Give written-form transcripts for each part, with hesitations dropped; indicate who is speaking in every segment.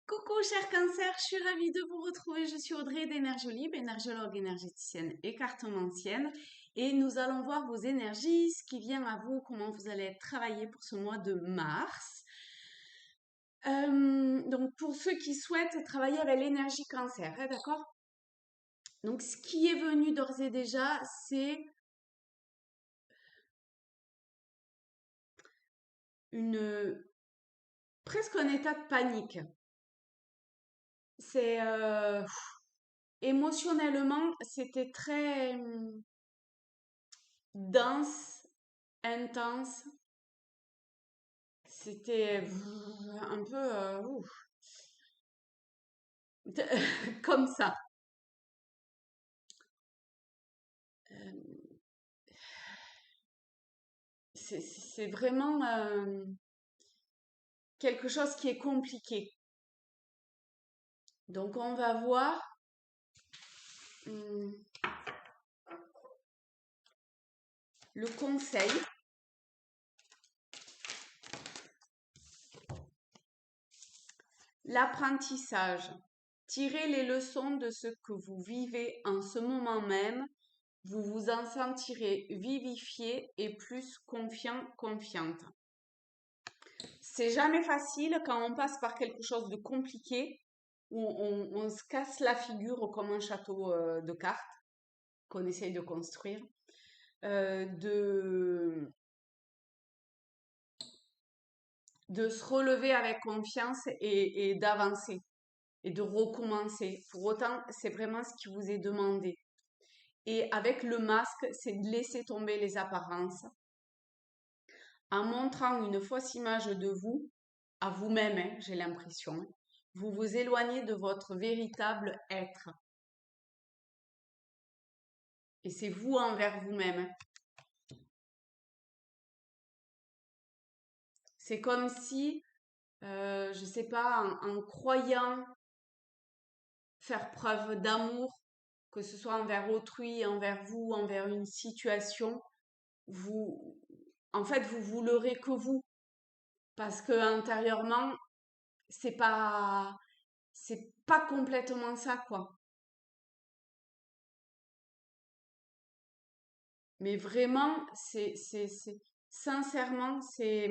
Speaker 1: Coucou cher cancer, je suis ravie de vous retrouver. Je suis Audrey d'Énergie énergologue énergéticienne et cartomancienne. Et nous allons voir vos énergies, ce qui vient à vous, comment vous allez travailler pour ce mois de mars. Donc pour ceux qui souhaitent travailler avec l'énergie cancer, hein, d'accord? Donc ce qui est venu d'ores et déjà, c'est une presque un état de panique. C'est émotionnellement, c'était très dense, intense. C'était un peu comme ça. Euh, c'est vraiment quelque chose qui est compliqué. Donc on va voir hum, le conseil. L'apprentissage. Tirez les leçons de ce que vous vivez en ce moment même. Vous vous en sentirez vivifié et plus confiant, confiante. C'est jamais facile quand on passe par quelque chose de compliqué où on se casse la figure comme un château de cartes qu'on essaye de construire, euh, de, de se relever avec confiance et d'avancer et de recommencer. Pour autant, c'est vraiment ce qui vous est demandé. Et avec le masque, c'est de laisser tomber les apparences en montrant une fausse image de vous, à vous-même, hein, j'ai l'impression. Vous vous éloignez de votre véritable être. Et c'est vous envers vous-même. C'est comme si, je sais pas, en croyant faire preuve d'amour, que ce soit envers autrui, envers vous, envers une situation, vous, en fait, vous l'aurez que vous. Parce que intérieurement, c'est pas, c'est pas complètement ça, quoi. Mais vraiment, sincèrement, c'est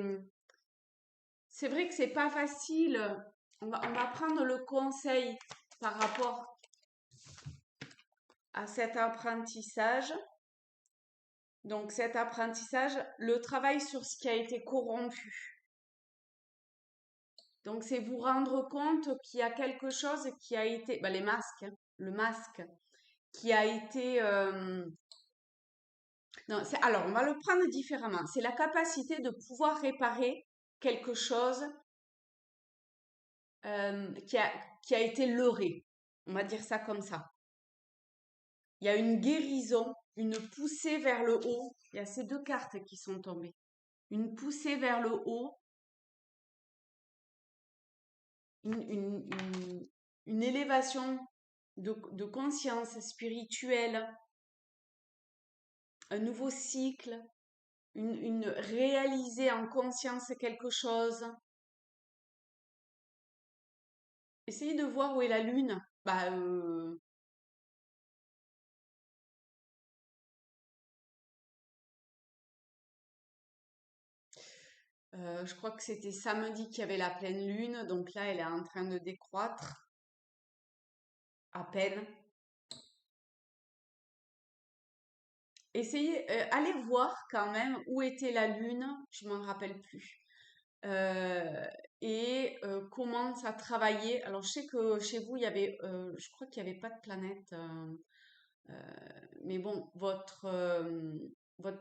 Speaker 1: vrai que c'est pas facile. On va prendre le conseil par rapport à cet apprentissage. Donc cet apprentissage, le travail sur ce qui a été corrompu. Donc c'est vous rendre compte qu'il y a quelque chose qui a été, ben, les masques, hein, le masque qui a été. Non, alors on va le prendre différemment. C'est la capacité de pouvoir réparer quelque chose qui a été leurré. On va dire ça comme ça. Il y a une guérison, une poussée vers le haut. Il y a ces deux cartes qui sont tombées. Une poussée vers le haut, une élévation de conscience spirituelle, un nouveau cycle, réaliser en conscience quelque chose. Essayez de voir où est la lune. Bah, je crois que c'était samedi qu'il y avait la pleine lune, donc là elle est en train de décroître à peine. Essayez, allez voir quand même où était la lune, je m'en rappelle plus. Euh, et comment ça travaillait. Alors je sais que chez vous il y avait, je crois qu'il n'y avait pas de planète, mais bon, votre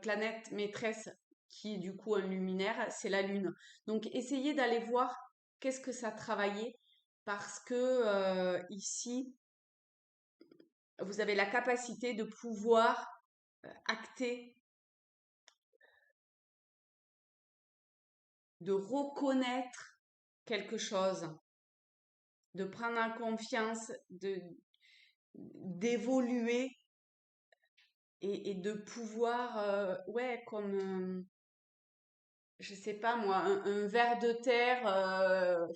Speaker 1: planète maîtresse qui est du coup un luminaire, c'est la lune. Donc essayez d'aller voir qu'est-ce que ça travaillait parce que ici vous avez la capacité de pouvoir acter, de reconnaître quelque chose, de prendre en confiance, d'évoluer et de pouvoir, ouais, comme je sais pas moi, un ver de terre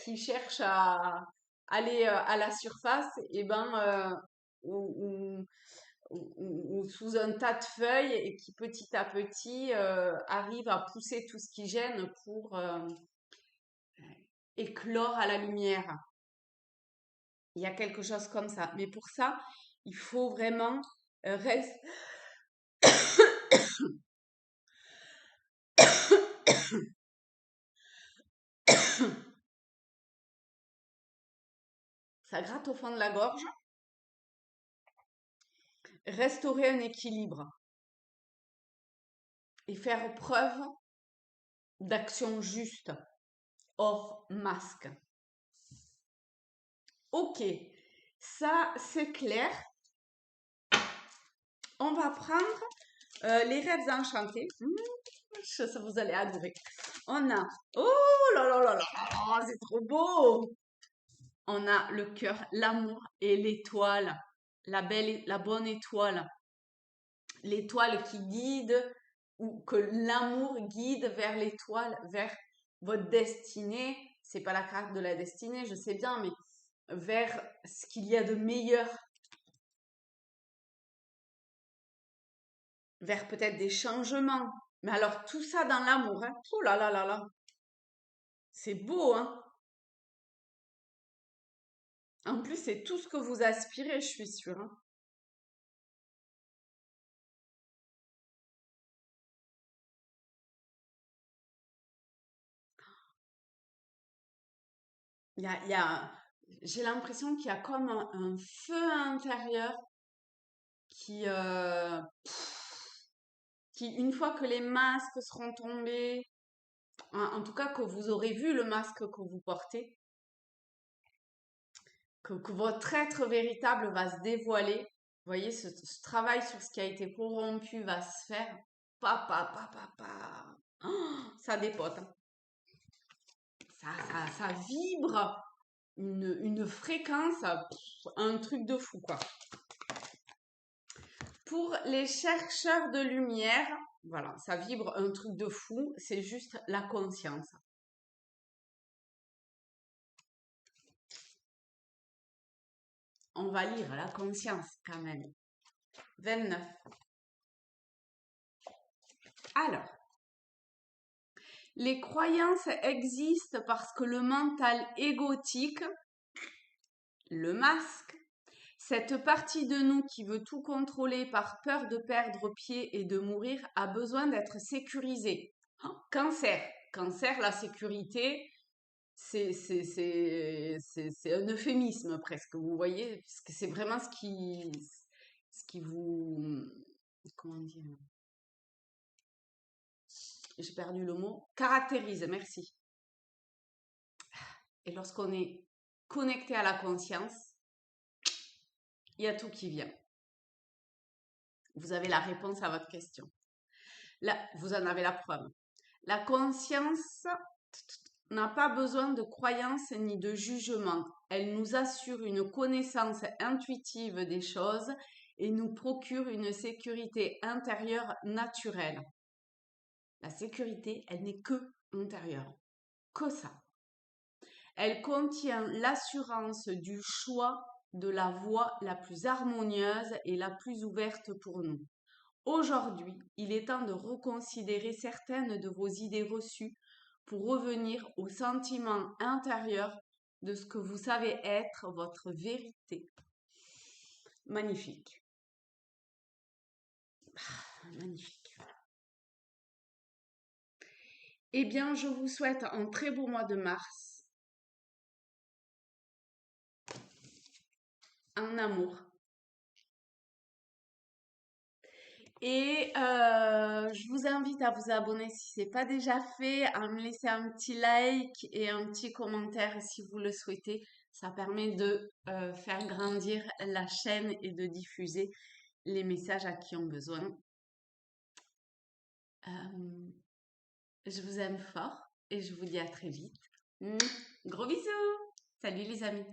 Speaker 1: qui cherche à aller à la surface, et ben, ou, ou sous un tas de feuilles et qui petit à petit arrive à pousser tout ce qui gêne pour éclore à la lumière. Il y a quelque chose comme ça. Mais pour ça, il faut vraiment rester. Ça gratte au fond de la gorge. Restaurer un équilibre et faire preuve d'action juste, hors masque. Ok, ça c'est clair. On va prendre les rêves enchantés. Ça vous allez adorer. On a, oh là là là là là, c'est trop beau. On a le cœur, l'amour et l'étoile, la belle, la bonne étoile, l'étoile qui guide ou que l'amour guide vers l'étoile, vers votre destinée. C'est pas la carte de la destinée, je sais bien, mais vers ce qu'il y a de meilleur, vers peut-être des changements. Mais alors tout ça dans l'amour, hein. Oh là là là là, c'est beau, hein. En plus, c'est tout ce que vous aspirez, je suis sûre, hein. Il y a, j'ai l'impression qu'il y a comme un feu intérieur qui, qui, une fois que les masques seront tombés, en tout cas que vous aurez vu le masque que vous portez, que votre être véritable va se dévoiler. Vous voyez, ce travail sur ce qui a été corrompu va se faire. Papa, papa, papa. Ça dépote, hein. Ça vibre une fréquence, un truc de fou, quoi. Pour les chercheurs de lumière, voilà, ça vibre un truc de fou, c'est juste la conscience. On va lire la conscience quand même. 29. Alors, les croyances existent parce que le mental égotique, le masque, cette partie de nous qui veut tout contrôler par peur de perdre pied et de mourir, a besoin d'être sécurisée. Cancer. Cancer, la sécurité, c'est un euphémisme presque, vous voyez, parce que c'est vraiment ce qui vous, comment dire, j'ai perdu le mot, caractérise, merci. Et lorsqu'on est connecté à la conscience, il y a tout qui vient. Vous avez la réponse à votre question. Là, vous en avez la preuve. La conscience n'a pas besoin de croyance ni de jugement. Elle nous assure une connaissance intuitive des choses et nous procure une sécurité intérieure naturelle. La sécurité, elle n'est que intérieure. Que ça. Elle contient l'assurance du choix de la voie la plus harmonieuse et la plus ouverte pour nous. Aujourd'hui, il est temps de reconsidérer certaines de vos idées reçues pour revenir au sentiment intérieur de ce que vous savez être votre vérité. Magnifique. Magnifique. Eh bien, je vous souhaite un très beau mois de mars. En amour. Et je vous invite à vous abonner si ce n'est pas déjà fait, à me laisser un petit like et un petit commentaire si vous le souhaitez. Ça permet de faire grandir la chaîne et de diffuser les messages à qui ont besoin. Je vous aime fort et je vous dis à très vite. Gros bisous. Salut les amis.